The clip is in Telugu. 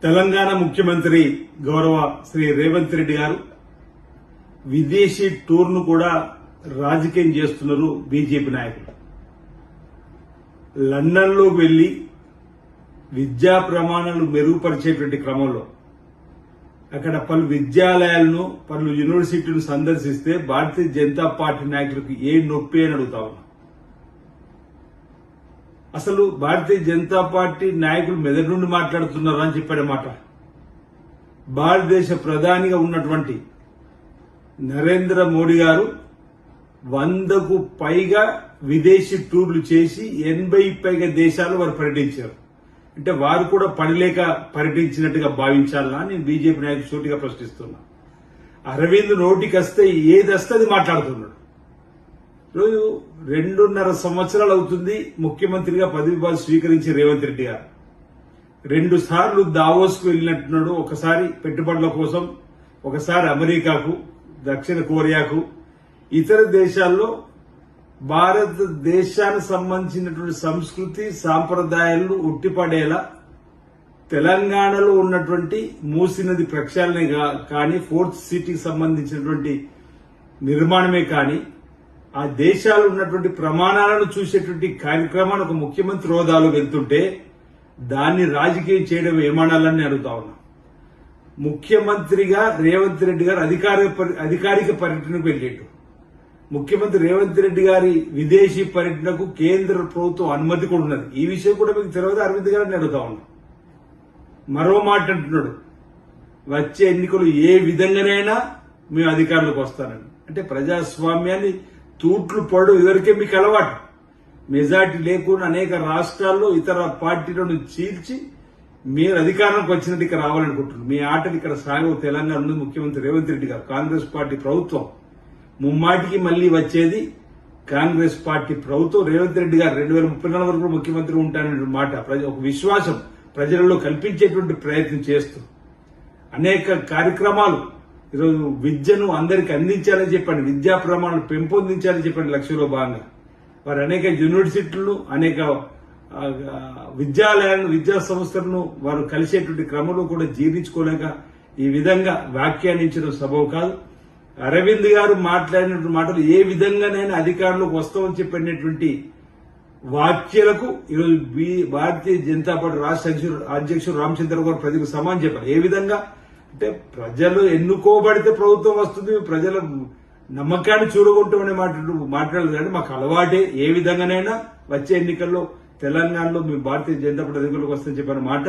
తెలంగాణ ముఖ్యమంత్రి గౌరవ శ్రీ రేవంత్ రెడ్డి గారు విదేశీ టూర్ను కూడా రాజకీయం చేస్తున్నారు. బీజేపీ నాయకులు లండన్లోకి వెళ్లి విద్యా ప్రమాణాలు మెరుగుపరిచేటువంటి క్రమంలో అక్కడ పలు విద్యాలయాలను పలు యూనివర్సిటీలను సందర్శిస్తే భారతీయ జనతా పార్టీ నాయకులకు ఏ నొప్పి అని అడుగుతా ఉన్నా. అసలు భారతీయ జనతా పార్టీ నాయకులు మెదడు నుండి మాట్లాడుతున్నారు అని చెప్పాడన్నమాట. భారతదేశ ప్రధానిగా ఉన్నటువంటి నరేంద్ర మోడీ గారు 100కు పైగా విదేశీ టూర్లు చేసి 80 పైగా దేశాలు వారు పర్యటించారు. అంటే వారు కూడా పనిలేక పర్యటించినట్టుగా భావించాలా నేను బీజేపీ నాయకులు సూటిగా ప్రశ్నిస్తున్నా. అరవింద్ నోటికొస్తే ఏది వస్తే అది మాట్లాడుతున్నాడు. రోజు 2.5 సంవత్సరాలు అవుతుంది ముఖ్యమంత్రిగా పదవి బాధ్యత స్వీకరించి రేవంత్ రెడ్డి గారు 2 సార్లు దావోస్ కు వెళ్ళినట్టున్నాడు. ఒకసారి పెట్టుబడుల కోసం, ఒకసారి అమెరికాకు, దక్షిణ కొరియాకు, ఇతర దేశాల్లో భారతదేశానికి సంబంధించినటువంటి సంస్కృతి సాంప్రదాయాలను ఉట్టిపడేలా తెలంగాణలో ఉన్నటువంటి మూసీ నది ప్రక్షాళనే కానీ, 4th సిటీకి సంబంధించినటువంటి నిర్మాణమే కానీ, ఆ దేశాలు ఉన్నటువంటి ప్రమాణాలను చూసేటువంటి కార్యక్రమాన్ని ఒక ముఖ్యమంత్రి హోదాలో వెళ్తుంటే దాన్ని రాజకీయం చేయడం ఏమనాలని అడుగుతా ఉన్నా. ముఖ్యమంత్రిగా రేవంత్ రెడ్డి గారు అధికారిక పర్యటనకు వెళ్ళాడు. ముఖ్యమంత్రి రేవంత్ రెడ్డి గారి విదేశీ పర్యటనకు కేంద్ర ప్రభుత్వం అనుమతి కూడా ఉన్నది. ఈ విషయం కూడా మీకు తెలియదు అరవింద్ గారిని అడుగుతా ఉన్నా. మరో మాట అంటున్నాడు, వచ్చే ఎన్నికలు ఏ విధంగానైనా మేము అధికారంలోకి వస్తానని. అంటే ప్రజాస్వామ్యాన్ని తూట్లు పడు ఎవరికే మీకు అలవాటు. మెజార్టీ లేకుండా అనేక రాష్ట్రాల్లో ఇతర పార్టీలను చీల్చి మీరు అధికారంలోకి వచ్చినట్టు ఇక్కడ రావాలనుకుంటున్నారు. మీ ఆటలు ఇక్కడ సాగవు. తెలంగాణ ఉంది ముఖ్యమంత్రి రేవంత్ రెడ్డి గారు, కాంగ్రెస్ పార్టీ ప్రభుత్వం ముమ్మాటికి మళ్లీ వచ్చేది కాంగ్రెస్ పార్టీ ప్రభుత్వం. రేవంత్ రెడ్డి గారు 2034 వరకు ముఖ్యమంత్రి ఉంటాననే మాట ఒక విశ్వాసం ప్రజలలో కల్పించేటువంటి ప్రయత్నం చేస్తూ అనేక కార్యక్రమాలు ఈరోజు విద్యను అందరికీ అందించాలని చెప్పండి, విద్యా ప్రమాణాలు పెంపొందించాలని చెప్పండి లక్ష్యంలో భాగంగా వారు అనేక యూనివర్సిటీలను, అనేక విద్యాలయాలను, విద్యా సంస్థలను వారు కలిసేటువంటి క్రమంలో కూడా జీర్ణించుకోలేక ఈ విధంగా వ్యాఖ్యానించడం సబబు కాదు. అరవింద్ గారు మాట్లాడినటువంటి మాటలు ఏ విధంగానైనా అధికారంలోకి వస్తామని చెప్పినటువంటి వ్యాఖ్యలకు ఈరోజు భారతీయ జనతా పార్టీ రాష్ట్ర అధ్యక్షుడు రామచంద్ర గారు ప్రజలకు సమానం చెప్పారు. ఏ విధంగా అంటే ప్రజలు ఎన్నుకోబడితే ప్రభుత్వం వస్తుంది, ప్రజల నమ్మకాన్ని చూరగొట్టమనే మాట్లాడదు కానీ మాకు అలవాటే. ఏ విధంగానైనా వచ్చే ఎన్నికల్లో తెలంగాణలో మేము భారతీయ జనతా పార్టీ అధికారంలోకి వస్తుందని చెప్పిన మాట